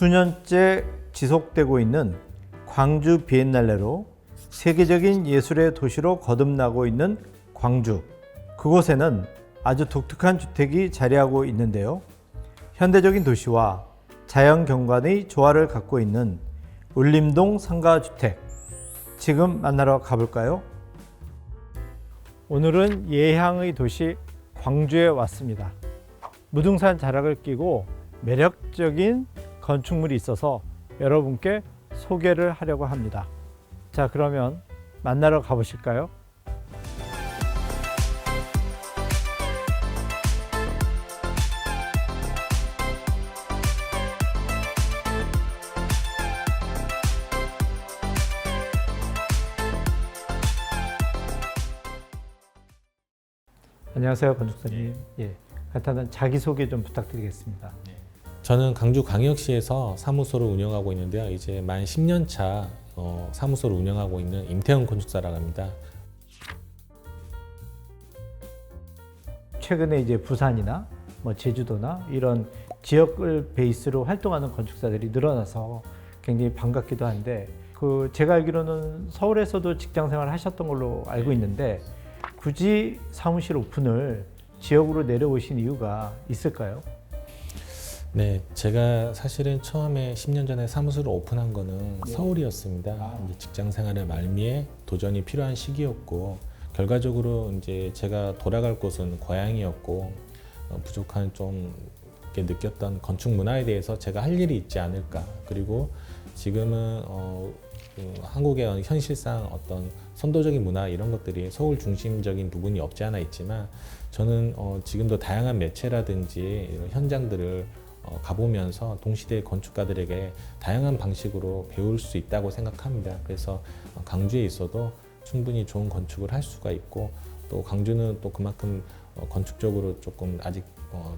수년째 지속되고 있는 광주 비엔날레로 세계적인 예술의 도시로 거듭나고 있는 광주. 그곳에는 아주 독특한 주택이 자리하고 있는데요. 현대적인 도시와 자연 경관의 조화를 갖고 있는 울림동 상가주택. 지금 만나러 가볼까요? 오늘은 예향의 도시 광주에 왔습니다. 무등산 자락을 끼고 매력적인 건축물이 있어서 여러분께 소개를 하려고 합니다. 자, 그러면 만나러 가보실까요? 안녕하세요, 건축사님. 간단한 자기소개 좀 부탁드리겠습니다. 저는 광주광역시에서 사무소를 운영하고 있는데요. 이제 만 10년 차 사무소를 운영하고 있는 임태훈 건축사라고 합니다. 최근에 이제 부산이나 제주도나 이런 지역을 베이스로 활동하는 건축사들이 늘어나서 굉장히 반갑기도 한데, 제가 알기로는 서울에서도 직장 생활을 하셨던 걸로 알고 있는데 굳이 사무실 오픈을 지역으로 내려오신 이유가 있을까요? 네, 제가 사실은 처음에 10년 전에 사무소를 오픈한 거는 서울이었습니다. 이제 직장 생활의 말미에 도전이 필요한 시기였고, 결과적으로 이제 제가 돌아갈 곳은 고향이었고, 부족한 좀 이렇게 느꼈던 건축 문화에 대해서 제가 할 일이 있지 않을까. 그리고 지금은 한국의 현실상 어떤 선도적인 문화 이런 것들이 서울 중심적인 부분이 없지 않아 있지만, 저는 지금도 다양한 매체라든지 이런 현장들을 가보면서 동시대 건축가들에게 다양한 방식으로 배울 수 있다고 생각합니다. 그래서 광주에 있어도 충분히 좋은 건축을 할 수가 있고, 또 광주는 또 그만큼 건축적으로 조금 아직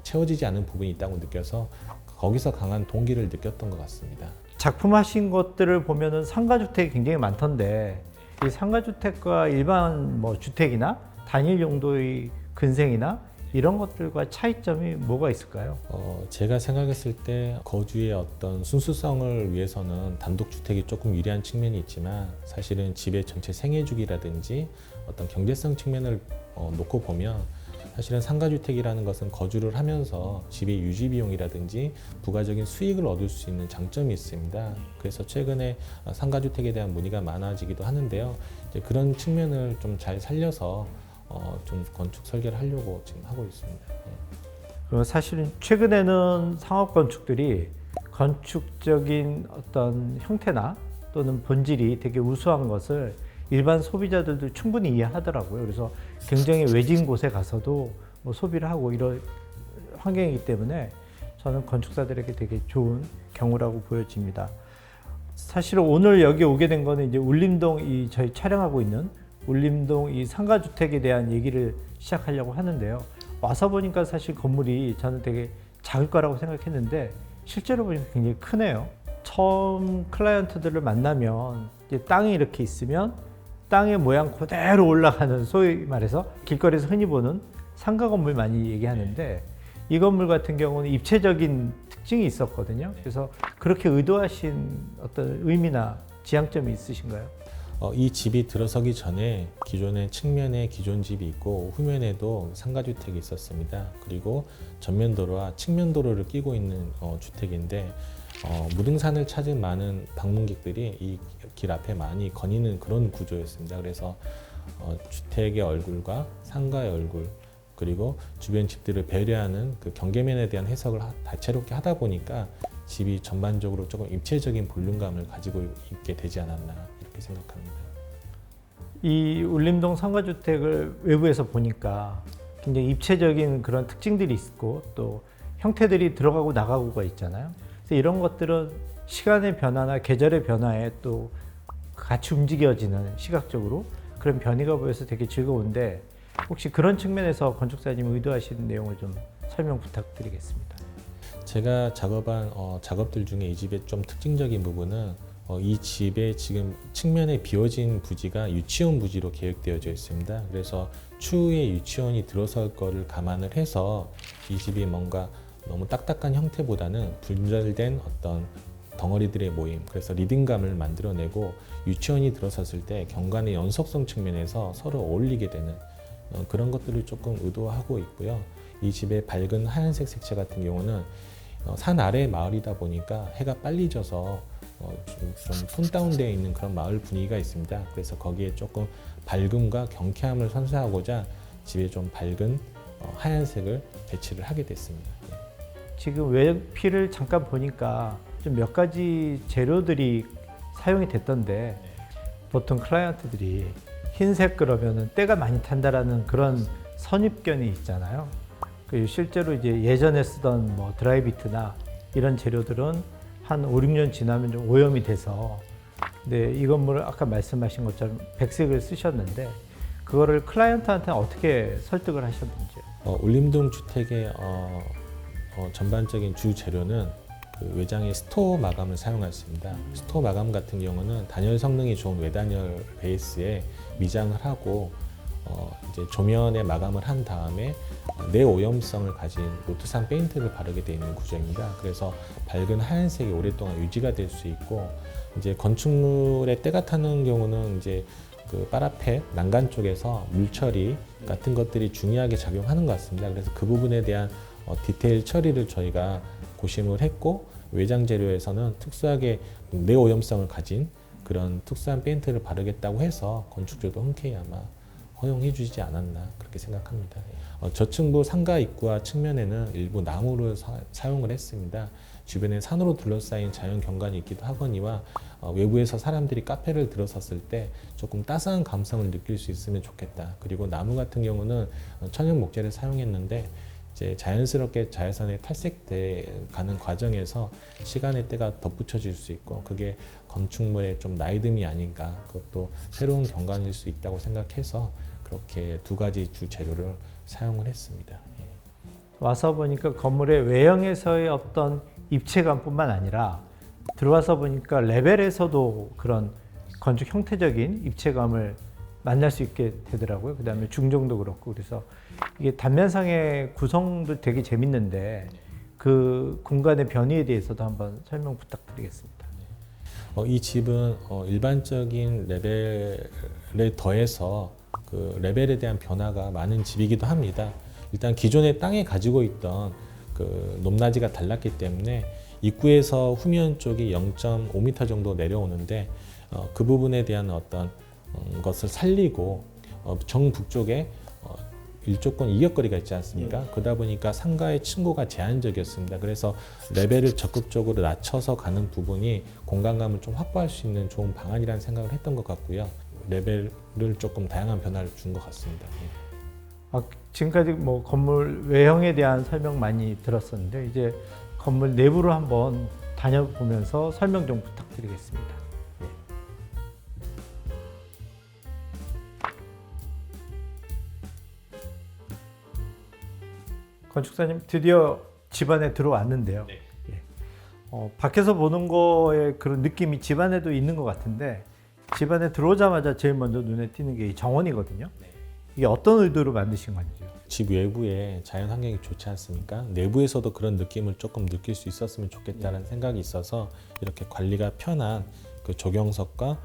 채워지지 않은 부분이 있다고 느껴서 거기서 강한 동기를 느꼈던 것 같습니다. 작품하신 것들을 보면은 상가주택이 굉장히 많던데, 이 상가주택과 일반 주택이나 단일 용도의 근생이나 이런 것들과 차이점이 뭐가 있을까요? 제가 생각했을 때 거주의 어떤 순수성을 위해서는 단독주택이 조금 유리한 측면이 있지만, 사실은 집의 전체 생애주기라든지 어떤 경제성 측면을 놓고 보면 사실은 상가주택이라는 것은 거주를 하면서 집의 유지 비용이라든지 부가적인 수익을 얻을 수 있는 장점이 있습니다. 그래서 최근에 상가주택에 대한 문의가 많아지기도 하는데요. 이제 그런 측면을 좀 잘 살려서 좀 건축 설계를 하려고 지금 하고 있습니다. 그리고 사실은 최근에는 상업 건축들이 건축적인 어떤 형태나 또는 본질이 되게 우수한 것을 일반 소비자들도 충분히 이해하더라고요. 그래서 굉장히 외진 곳에 가서도 소비를 하고 이런 환경이기 때문에 저는 건축사들에게 되게 좋은 경우라고 보여집니다. 사실 오늘 여기 오게 된 거는 이제 울림동 저희 촬영하고 있는 울림동 이 상가주택에 대한 얘기를 시작하려고 하는데요. 와서 보니까 사실 건물이 저는 되게 작을 거라고 생각했는데 실제로 보니까 굉장히 크네요. 처음 클라이언트들을 만나면 이제 땅이 이렇게 있으면 땅의 모양 그대로 올라가는, 소위 말해서 길거리에서 흔히 보는 상가 건물 많이 얘기하는데, 이 건물 같은 경우는 입체적인 특징이 있었거든요. 그래서 그렇게 의도하신 어떤 의미나 지향점이 있으신가요? 이 집이 들어서기 전에 기존의 측면에 기존 집이 있고 후면에도 상가주택이 있었습니다. 그리고 전면도로와 측면도로를 끼고 있는 주택인데, 무등산을 찾은 많은 방문객들이 이 길 앞에 많이 거니는 그런 구조였습니다. 그래서 주택의 얼굴과 상가의 얼굴, 그리고 주변 집들을 배려하는 그 경계면에 대한 해석을 다채롭게 하다 보니까 집이 전반적으로 조금 입체적인 볼륨감을 가지고 있게 되지 않았나 이렇게 생각합니다. 이 울림동 상가주택을 외부에서 보니까 굉장히 입체적인 그런 특징들이 있고 또 형태들이 들어가고 나가고가 있잖아요. 그래서 이런 것들은 시간의 변화나 계절의 변화에 또 같이 움직여지는 시각적으로 그런 변이가 보여서 되게 즐거운데, 혹시 그런 측면에서 건축사님이 의도하시는 내용을 좀 설명 부탁드리겠습니다. 제가 작업한 작업들 중에 이 집의 좀 특징적인 부분은 이 집의 지금 측면에 비워진 부지가 유치원 부지로 계획되어져 있습니다. 그래서 추후에 유치원이 들어설 거를 감안을 해서 이 집이 뭔가 너무 딱딱한 형태보다는 분절된 어떤 덩어리들의 모임, 그래서 리듬감을 만들어내고 유치원이 들어섰을 때 경관의 연속성 측면에서 서로 어울리게 되는 그런 것들을 조금 의도하고 있고요. 이 집의 밝은 하얀색 색채 같은 경우는 산 아래 마을이다 보니까 해가 빨리 져서 좀 톤다운되어 있는 그런 마을 분위기가 있습니다. 그래서 거기에 조금 밝음과 경쾌함을 선사하고자 집에 좀 밝은 하얀색을 배치를 하게 됐습니다. 지금 외피를 잠깐 보니까 좀 몇 가지 재료들이 사용이 됐던데 보통 클라이언트들이 흰색 그러면은 때가 많이 탄다라는 그런 선입견이 있잖아요. 실제로 이제 예전에 쓰던 뭐 드라이비트나 이런 재료들은 한 5, 6년 지나면 좀 오염이 돼서, 근데 이 건물을 아까 말씀하신 것처럼 백색을 쓰셨는데 그거를 클라이언트한테 어떻게 설득을 하셨는지요? 울림동 주택의 전반적인 주 재료는 그 외장의 스토어 마감을 사용했습니다. 스토어 마감 같은 경우는 단열 성능이 좋은 외단열 베이스에 미장을 하고 이제 조면에 마감을 한 다음에 내오염성을 가진 노트산 페인트를 바르게 되어 있는 구조입니다. 그래서 밝은 하얀색이 오랫동안 유지가 될 수 있고, 이제 건축물에 때가 타는 경우는 이제 그 파라펫 난간 쪽에서 물처리 같은 것들이 중요하게 작용하는 것 같습니다. 그래서 그 부분에 대한 디테일 처리를 저희가 고심을 했고, 외장 재료에서는 특수하게 내오염성을 가진 그런 특수한 페인트를 바르겠다고 해서 건축주도 흔쾌히 아마 허용해 주지 않았나 그렇게 생각합니다. 저층부 상가 입구와 측면에는 일부 나무를 사용을 했습니다. 주변에 산으로 둘러싸인 자연 경관이 있기도 하거니와 외부에서 사람들이 카페를 들어섰을 때 조금 따스한 감성을 느낄 수 있으면 좋겠다. 그리고 나무 같은 경우는 천연 목재를 사용했는데 이제 자연스럽게 자외선에 탈색돼 가는 과정에서 시간의 때가 덧붙여질 수 있고, 그게 건축물의 좀 나이듦이 아닌가, 그것도 새로운 경관일 수 있다고 생각해서 그렇게 두 가지 주 재료를 사용을 했습니다. 와서 보니까 건물의 외형에서의 어떤 입체감뿐만 아니라 들어와서 보니까 레벨에서도 그런 건축 형태적인 입체감을 만날 수 있게 되더라고요. 그 다음에 중정도 그렇고, 그래서 이게 단면상의 구성도 되게 재밌는데 그 공간의 변이에 대해서도 한번 설명 부탁드리겠습니다. 이 집은 일반적인 레벨에 더해서 그 레벨에 대한 변화가 많은 집이기도 합니다. 일단 기존의 땅에 가지고 있던 그 높낮이가 달랐기 때문에 입구에서 후면 쪽이 0.5m 정도 내려오는데 그 부분에 대한 어떤 것을 살리고 정북쪽에 일조권 이격거리가 있지 않습니까? 그러다 보니까 상가의 층고가 제한적이었습니다. 그래서 레벨을 적극적으로 낮춰서 가는 부분이 공간감을 좀 확보할 수 있는 좋은 방안이라는 생각을 했던 것 같고요. 레벨을 조금 다양한 변화를 준 것 같습니다. 지금까지 뭐 건물 외형에 대한 설명 많이 들었었는데 이제 건물 내부로 한번 다녀보면서 설명 좀 부탁드리겠습니다. 건축사님, 드디어 집 안에 들어왔는데요. 네. 밖에서 보는 거에 그런 느낌이 집 안에도 있는 것 같은데, 집 안에 들어오자마자 제일 먼저 눈에 띄는 게 이 정원이거든요. 네. 이게 어떤 의도로 만드신 건지요? 집 외부에 자연 환경이 좋지 않습니까? 내부에서도 그런 느낌을 조금 느낄 수 있었으면 좋겠다는 생각이 있어서 이렇게 관리가 편한 그 조경석과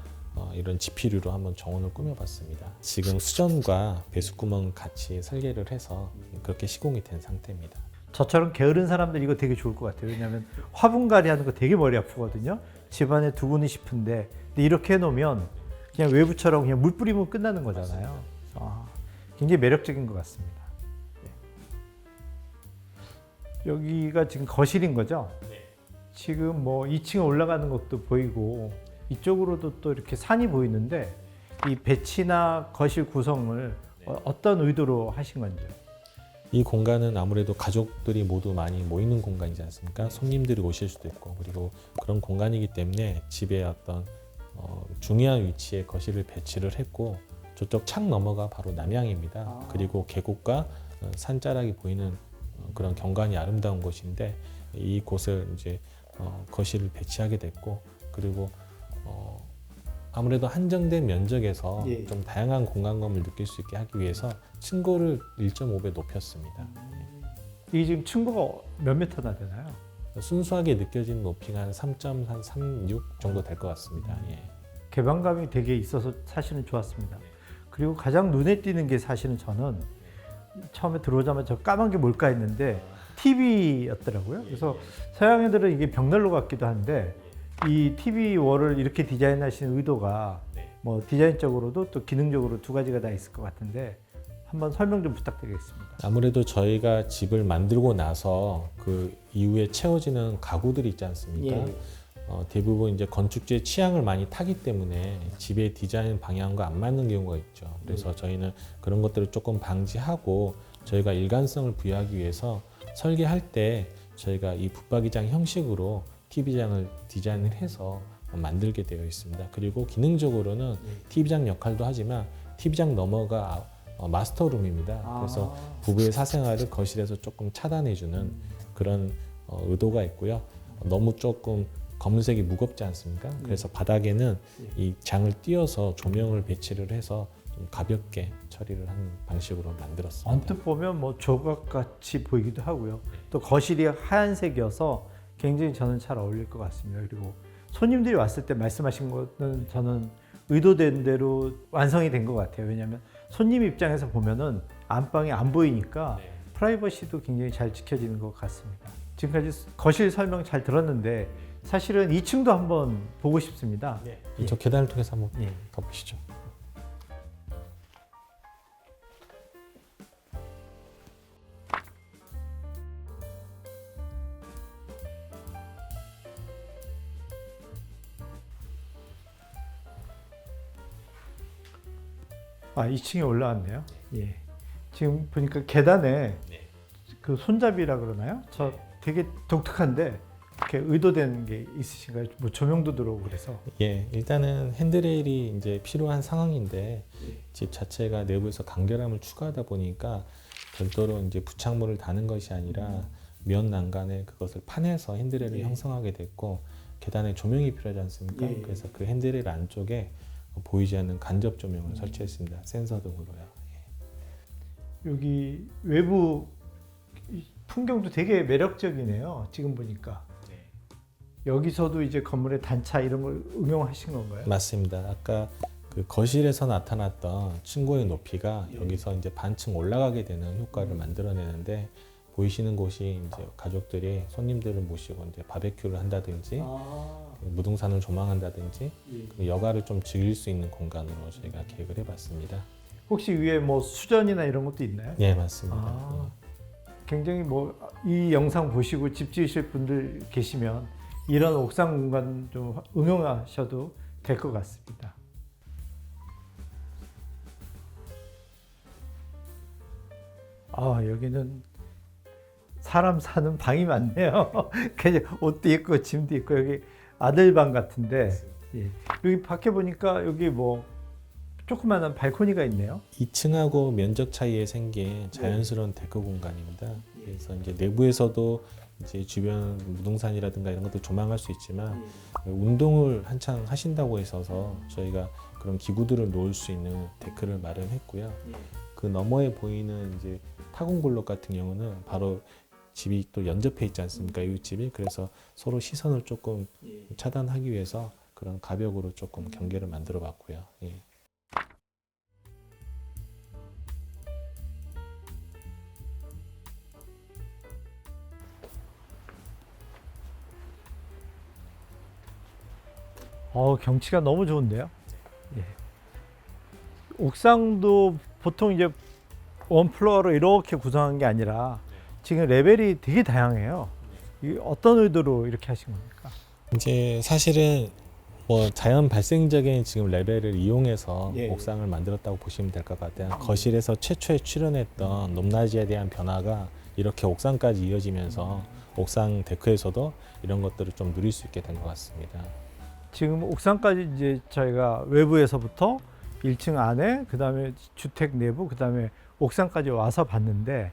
이런 지피류로 한번 정원을 꾸며봤습니다. 지금 수전과 배수구멍 같이 설계를 해서 그렇게 시공이 된 상태입니다. 저처럼 게으른 사람들 이거 되게 좋을 것 같아요. 왜냐하면 화분갈이 하는 거 되게 머리 아프거든요. 집안에 두고는 싶은데, 근데 이렇게 해놓으면 그냥 외부처럼 그냥 물 뿌리면 끝나는 거잖아요. 굉장히 매력적인 것 같습니다. 여기가 지금 거실인 거죠? 네. 지금 뭐 2층에 올라가는 것도 보이고 이쪽으로도 또 이렇게 산이 보이는데, 이 배치나 거실 구성을 어떤 의도로 하신 건지요? 이 공간은 아무래도 가족들이 모두 많이 모이는 공간이지 않습니까? 손님들이 오실 수도 있고, 그리고 그런 공간이기 때문에 집의 어떤 중요한 위치에 거실을 배치를 했고, 저쪽 창 너머가 바로 남향입니다. 그리고 계곡과 산자락이 보이는 그런 경관이 아름다운 곳인데, 이 곳을 이제 거실을 배치하게 됐고, 그리고 아무래도 한정된 면적에서 좀 다양한 공간감을 느낄 수 있게 하기 위해서 층고를 1.5배 높였습니다. 이게 지금 층고가 몇 미터나 되나요? 순수하게 느껴지는 높이가 한 3.36 정도 될 것 같습니다. 예. 개방감이 되게 있어서 사실은 좋았습니다. 그리고 가장 눈에 띄는 게 사실은 저는 처음에 들어오자마자 저 까만 게 뭘까 했는데 TV였더라고요. 그래서 서양 애들은 이게 벽난로 같기도 한데 이 TV 월을 이렇게 디자인하신 의도가 뭐 디자인적으로도 또 기능적으로 두 가지가 다 있을 것 같은데 한번 설명 좀 부탁드리겠습니다. 아무래도 저희가 집을 만들고 나서 그 이후에 채워지는 가구들이 있지 않습니까? 예. 대부분 이제 건축주의 취향을 많이 타기 때문에 집의 디자인 방향과 안 맞는 경우가 있죠. 그래서 저희는 그런 것들을 조금 방지하고 저희가 일관성을 부여하기 위해서 설계할 때 저희가 이 붙박이장 형식으로 TV장을 디자인을 해서 만들게 되어 있습니다. 그리고 기능적으로는 TV장 역할도 하지만 TV장 너머가 마스터룸입니다. 그래서 부부의 사생활을 거실에서 조금 차단해주는 그런 의도가 있고요. 너무 조금 검은색이 무겁지 않습니까? 그래서 바닥에는 이 장을 띄어서 조명을 배치를 해서 좀 가볍게 처리를 하는 방식으로 만들었습니다. 언뜻 보면 뭐 조각같이 보이기도 하고요. 또 거실이 하얀색이어서 굉장히 저는 잘 어울릴 것 같습니다. 그리고 손님들이 왔을 때 말씀하신 거는 저는 의도된 대로 완성이 된 것 같아요. 왜냐하면 손님 입장에서 보면은 안방이 안 보이니까 프라이버시도 굉장히 잘 지켜지는 것 같습니다. 지금까지 거실 설명 잘 들었는데 사실은 2층도 한번 보고 싶습니다. 저 계단을 통해서 한번 예. 가보시죠. 아, 2층에 올라왔네요. 예. 지금 보니까 계단에 그 손잡이라 그러나요? 저 되게 독특한데 이렇게 의도된 게 있으신가요? 뭐 조명도 들어오고 그래서. 예, 일단은 핸드레일이 이제 필요한 상황인데 집 자체가 내부에서 간결함을 추가하다 보니까 별도로 이제 부착물을 다는 것이 아니라 면 난간에 그것을 파내서 핸드레일을 형성하게 됐고 계단에 조명이 필요하지 않습니까? 그래서 그 핸드레일 안쪽에 보이지 않는 간접 조명을 설치했습니다. 센서 등으로요. 여기 외부 풍경도 되게 매력적이네요. 지금 보니까. 여기서도 이제 건물의 단차 이런 걸 응용하신 건가요? 맞습니다. 아까 그 거실에서 나타났던 층고의 높이가 여기서 이제 반층 올라가게 되는 효과를 만들어내는데 보이시는 곳이 이제 가족들이 손님들을 모시고 이제 바베큐를 한다든지 무등산을 조망한다든지 여가를 좀 즐길 수 있는 공간으로 저희가 계획을 해봤습니다. 혹시 위에 뭐 수전이나 이런 것도 있나요? 네, 맞습니다. 굉장히 뭐 이 영상 보시고 집 지으실 분들 계시면 이런 옥상 공간 좀 응용하셔도 될 것 같습니다. 아, 여기는 사람 사는 방이 많네요. 그냥 옷도 있고 짐도 있고 여기 아들 방 같은데 예. 여기 밖에 보니까 여기 뭐 조그마한 발코니가 있네요. 2층하고 면적 차이에 생긴 자연스러운 데크 공간입니다. 그래서 이제 내부에서도 이제 주변 무등산이라든가 이런 것도 조망할 수 있지만 운동을 한창 하신다고 해서 저희가 그런 기구들을 놓을 수 있는 데크를 마련했고요. 그 너머에 보이는 이제 타공블록 같은 경우는 바로 집이 또 연접해 있지 않습니까? 이 집이. 그래서 서로 시선을 조금 차단하기 위해서 그런 가벽으로 조금 경계를 만들어 봤고요. 예. 경치가 너무 좋은데요. 예. 옥상도 보통 이제 원플로어로 이렇게 구성한 게 아니라 지금 레벨이 되게 다양해요. 이 어떤 의도로 이렇게 하신 겁니까? 이제 사실은 뭐 자연 발생적인 지금 레벨을 이용해서 예. 옥상을 만들었다고 보시면 될 것 같아요. 거실에서 최초에 출현했던 높낮이에 대한 변화가 이렇게 옥상까지 이어지면서 옥상 데크에서도 이런 것들을 좀 누릴 수 있게 된 것 같습니다. 지금 옥상까지 이제 저희가 외부에서부터 1층 안에, 그 다음에 주택 내부, 그 다음에 옥상까지 와서 봤는데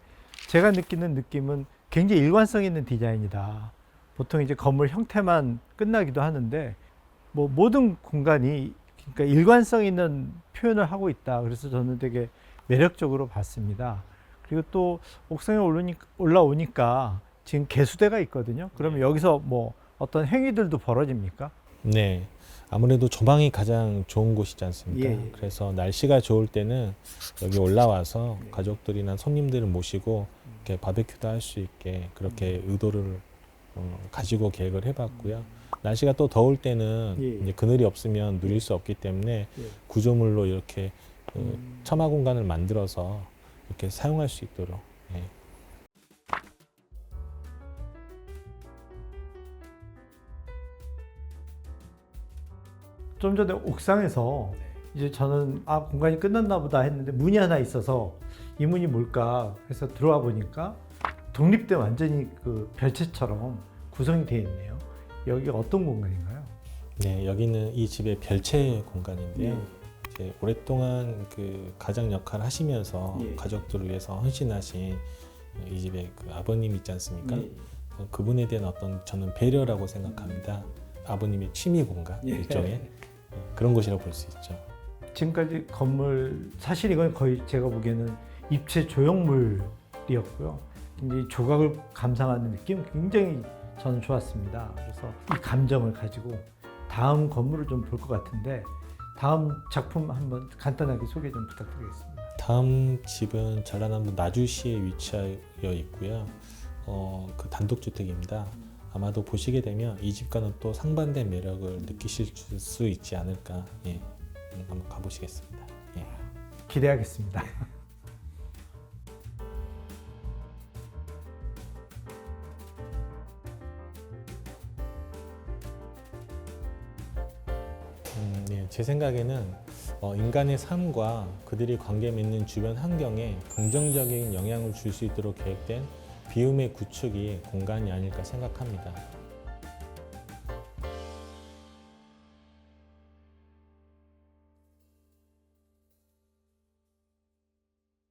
제가 느끼는 느낌은 굉장히 일관성 있는 디자인이다. 보통 이제 건물 형태만 끝나기도 하는데 뭐 모든 공간이 그러니까 일관성 있는 표현을 하고 있다. 그래서 저는 되게 매력적으로 봤습니다. 그리고 또 옥상에 올라오니까 지금 개수대가 있거든요. 그러면 여기서 뭐 어떤 행위들도 벌어집니까? 네. 아무래도 조망이 가장 좋은 곳이지 않습니까? 예. 그래서 날씨가 좋을 때는 여기 올라와서 가족들이나 손님들을 모시고 이렇게 바베큐도 할 수 있게 그렇게 의도를 가지고 계획을 해봤고요. 날씨가 또 더울 때는 예. 이제 그늘이 없으면 누릴 수 없기 때문에 구조물로 이렇게 처마 공간을 만들어서 이렇게 사용할 수 있도록. 예. 좀 전에 옥상에서 이제 저는 공간이 끝났나 보다 했는데 문이 하나 있어서 이 문이 뭘까 해서 들어와 보니까 독립된 완전히 그 별채처럼 구성이 되어 있네요. 여기가 어떤 공간인가요? 네, 여기는 이 집의 별채 공간인데요. 예. 이제 오랫동안 그 가장 역할을 하시면서 예. 가족들을 위해서 헌신하신 이 집의 그 아버님 있지 않습니까? 예. 그분에 대한 어떤 저는 배려라고 생각합니다. 아버님의 취미 공간 예. 일종의 그런 곳이라고 볼 수 있죠. 지금까지 건물 사실 이건 거의 제가 보기에는 입체 조형물이었고요. 이제 조각을 감상하는 느낌 굉장히 저는 좋았습니다. 그래서 이 감정을 가지고 다음 건물을 좀 볼 것 같은데 다음 작품 한번 간단하게 소개 좀 부탁드리겠습니다. 다음 집은 전라남도 나주시에 위치하여 있고요. 그 단독주택입니다. 아마도 보시게 되면 이 집과는 또 상반된 매력을 느끼실 수 있지 않을까. 예, 한번 가보시겠습니다. 예. 기대하겠습니다. 네, 제 생각에는 인간의 삶과 그들이 관계 맺는 주변 환경에 긍정적인 영향을 줄 수 있도록 계획된 비움의 구축이 공간이 아닐까 생각합니다.